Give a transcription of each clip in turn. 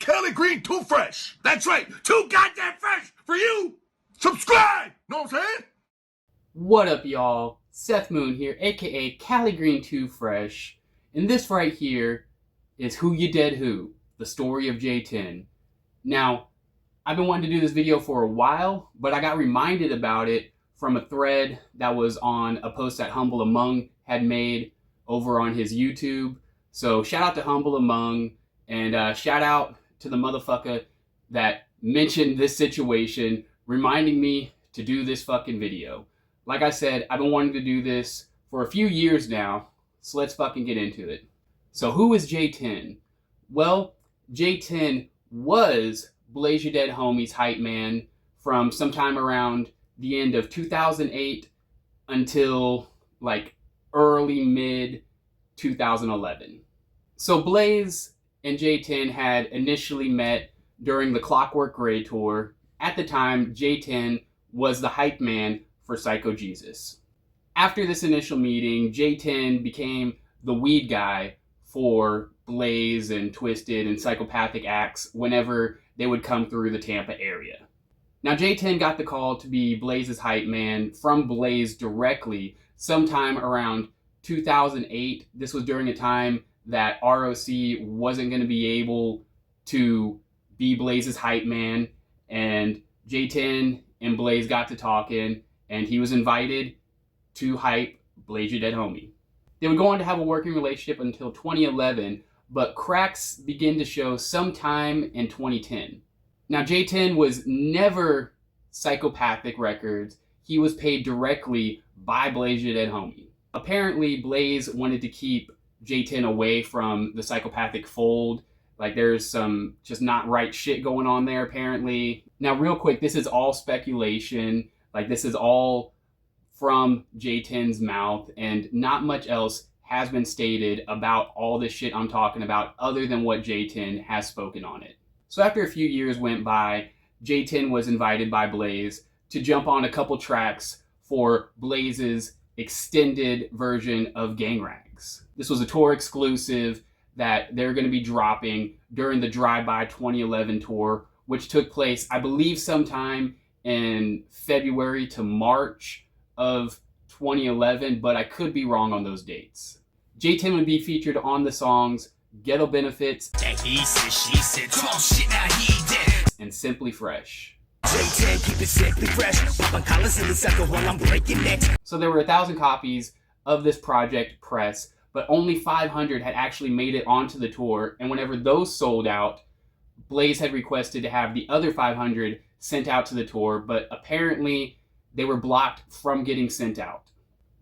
Kelly Green too fresh. That's right, too goddamn fresh for you. Subscribe. Know what I'm saying? What up, y'all? Seth Moon here, aka Cali Green Too Fresh. And this right here is Who You Dead Who, the story of J-10. Now, I've been wanting to do this video for a while, but I got reminded about it from a thread that was on a post that Humble Among had made over on his YouTube. So shout out to Humble Among, and shout out to the motherfucker that mentioned this situation, reminding me to do this fucking video. Like I said, I've been wanting to do this for a few years now, so let's fucking get into it. So who is J-10? Well, J-10 was Blaze Ya Dead Homie's hype man from sometime around the end of 2008 until like early mid 2011. So Blaze and J-10 had initially met during the Clockwork Gray tour. At the time, J-10 was the hype man for Psycho Jesus. After this initial meeting, J-10 became the weed guy for Blaze and Twisted and Psychopathic acts whenever they would come through the Tampa area. Now, J-10 got the call to be Blaze's hype man from Blaze directly sometime around 2008. This was during a time that ROC wasn't going to be able to be Blaze's hype man, and J-10 and Blaze got to talking, and he was invited to hype Blaze Ya Dead Homie. They would go on to have a working relationship until 2011, but cracks begin to show sometime in 2010. Now, J-10 was never Psychopathic Records. He was paid directly by Blaze Ya Dead Homie. Apparently, Blaze wanted to keep J-10 away from the Psychopathic fold. Like, there's some just not right shit going on there, apparently. Now, real quick, this is all speculation. Like, this is all from J-10's mouth, and not much else has been stated about all this shit I'm talking about other than what J-10 has spoken on it. So after a few years went by, J-10 was invited by Blaze to jump on a couple tracks for Blaze's extended version of Gang Rags. This was a tour exclusive that they're going to be dropping during the Drive-By 2011 tour, which took place, I believe, sometime in February to March of 2011, but I could be wrong on those dates. J-10 would be featured on the songs Ghetto Benefits, He said, she said, talk shit, now he dead. and Simply Fresh. J-10, keep it simply fresh. Popping collars in the second while I'm breaking necks. So there were 1,000 copies of this project press, but only 500 had actually made it onto the tour, and whenever those sold out, Blaze had requested to have the other 500 sent out to the tour, but apparently they were blocked from getting sent out.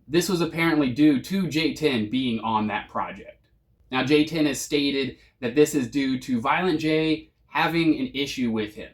This was apparently due to J-10 being on that project. Now, J-10 has stated that this is due to Violent J having an issue with him.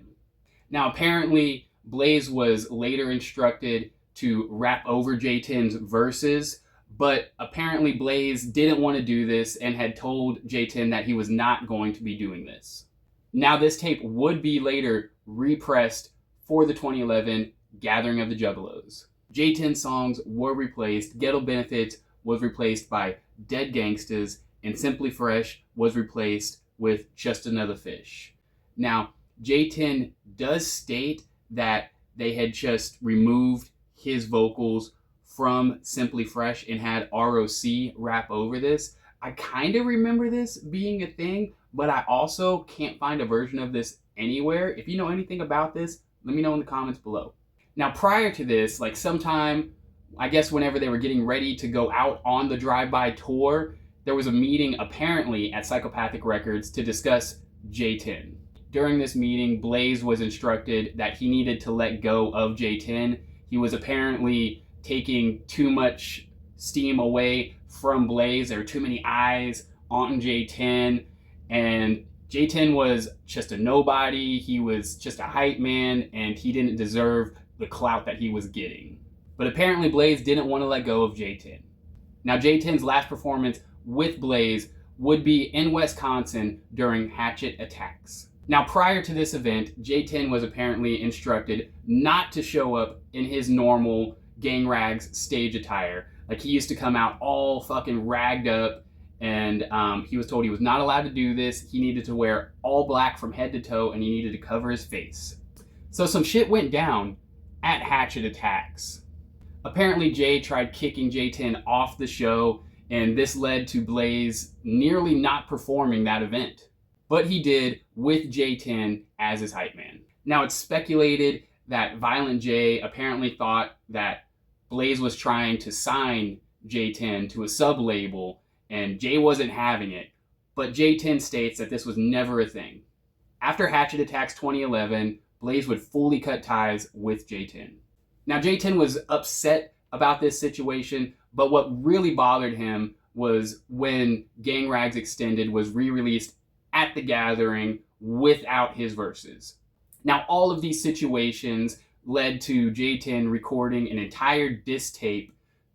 Now, apparently, Blaze was later instructed to rap over J-10's verses, but apparently Blaze didn't want to do this and had told J-10 that he was not going to be doing this. Now, this tape would be later repressed for the 2011 Gathering of the Juggalos. J-10's songs were replaced. Ghetto Benefits was replaced by Dead Gangstas, and Simply Fresh was replaced with Just Another Fish. Now, J-10 does state that they had just removed his vocals from Simply Fresh and had ROC rap over this. I kind of remember this being a thing, but I also can't find a version of this anywhere. If you know anything about this, let me know in the comments below. Now, prior to this, like sometime, I guess whenever they were getting ready to go out on the Drive-By tour, there was a meeting apparently at Psychopathic Records to discuss J-10. During this meeting, Blaze was instructed that he needed to let go of J-10. He was apparently taking too much steam away from Blaze. There were too many eyes on J-10, and J-10 was just a nobody. He was just a hype man, and he didn't deserve the clout that he was getting. But apparently Blaze didn't want to let go of J-10. Now, J-10's last performance with Blaze would be in Wisconsin during Hatchet Attacks. Now, prior to this event, J-10 was apparently instructed not to show up in his normal Gang Rags stage attire. Like, he used to come out all fucking ragged up and he was told he was not allowed to do this. He needed to wear all black from head to toe, and he needed to cover his face. So some shit went down at Hatchet Attacks. Apparently Jay tried kicking J-10 off the show, and this led to Blaze nearly not performing that event. But he did, with J-10 as his hype man. Now it's speculated that Violent J apparently thought that Blaze was trying to sign J-10 to a sub-label, and Jay wasn't having it. But J-10 states that this was never a thing. After Hatchet Attacks 2011, Blaze would fully cut ties with J-10. Now J-10 was upset about this situation, but what really bothered him was when Gang Rags Extended was re-released at The Gathering without his verses. Now all of these situations led to J-10 recording an entire diss tape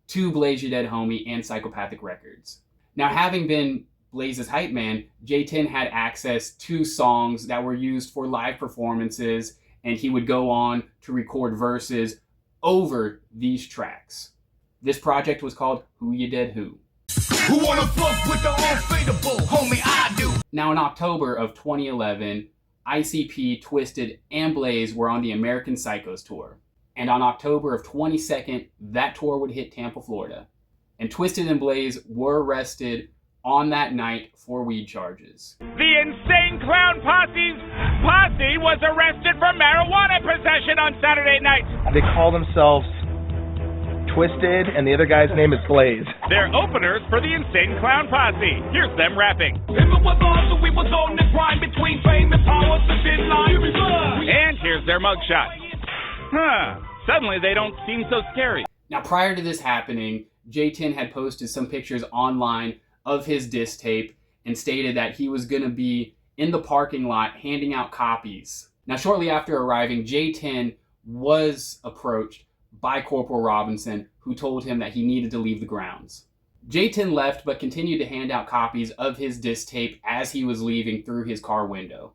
to Blaze Ya Dead Homie and Psychopathic Records. Now having been Blaze's hype man, J-10 had access to songs that were used for live performances, and he would go on to record verses over these tracks. This project was called Who Ya Dead Who. Who wanna fuck with the unfadable? Homie, I do. Now in October of 2011, ICP, Twisted, and Blaze were on the American Psychos tour. And on October of 22nd, that tour would hit Tampa, Florida. And Twisted and Blaze were arrested on that night for weed charges. The Insane Clown Posse was arrested for marijuana possession on Saturday night. They call themselves Twisted, and the other guy's name is Blaze. They're openers for the Insane Clown Posse. Here's them rapping. If it was awesome, we was on the grind between fame and power, so did And here's their mugshot. Suddenly they don't seem so scary. Now prior to this happening, J-10 had posted some pictures online of his diss tape and stated that he was going to be in the parking lot handing out copies. Now shortly after arriving, J-10 was approached by Corporal Robinson, who told him that he needed to leave the grounds. J-10 left but continued to hand out copies of his diss tape as he was leaving through his car window.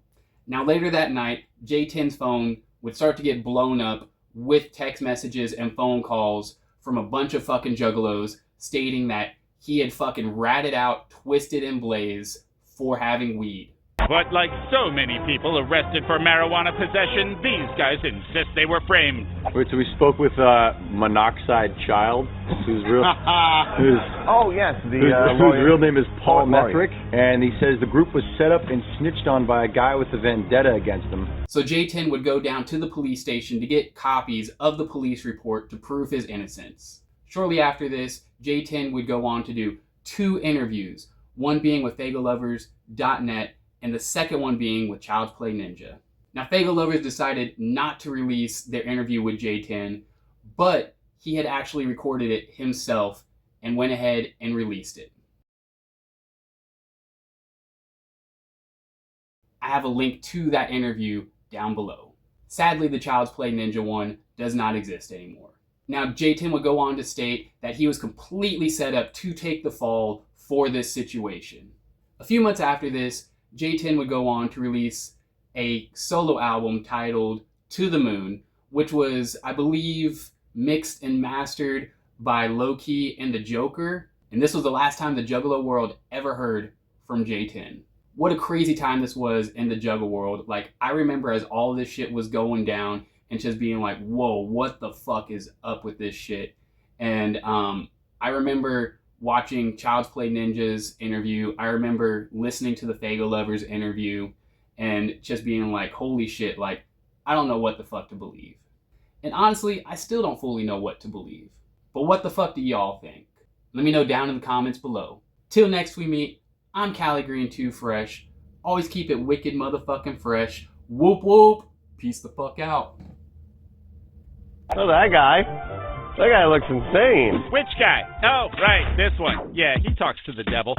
Now later that night, J-10's phone would start to get blown up with text messages and phone calls from a bunch of fucking juggalos stating that he had fucking ratted out Twisted and Blaze for having weed. But like so many people arrested for marijuana possession, these guys insist they were framed. Wait, so we spoke with Monoxide Child, whose real real name is Paul Methrick, and he says the group was set up and snitched on by a guy with a vendetta against them. So J-10 would go down to the police station to get copies of the police report to prove his innocence. Shortly after this, J-10 would go on to do 2 interviews, one being with Faygoluvers.net and the second one being with Child's Play Ninja. Now Faygoluvers decided not to release their interview with J-10, but he had actually recorded it himself and went ahead and released it. I have a link to that interview down below. Sadly, the Child's Play Ninja one does not exist anymore. Now J-10 would go on to state that he was completely set up to take the fall for this situation. A few months after this, J-10 would go on to release a solo album titled To the Moon, which was, I believe, mixed and mastered by Low-Key and the Joker. And this was the last time the Juggalo world ever heard from J-10. What a crazy time this was in the Juggle world. Like, I remember as all this shit was going down and just being like, whoa, what the fuck is up with this shit? And I remember watching Child's Play Ninja's interview. I remember listening to the Faygoluvers interview and just being like, holy shit, like, I don't know what the fuck to believe. And honestly, I still don't fully know what to believe. But what the fuck do y'all think? Let me know down in the comments below. Till next we meet, I'm Cali Green 2 Fresh. Always keep it wicked motherfucking fresh. Whoop whoop. Peace the fuck out. Oh, that guy. That guy looks insane. Which guy? Oh, right, this one. Yeah, he talks to the devil.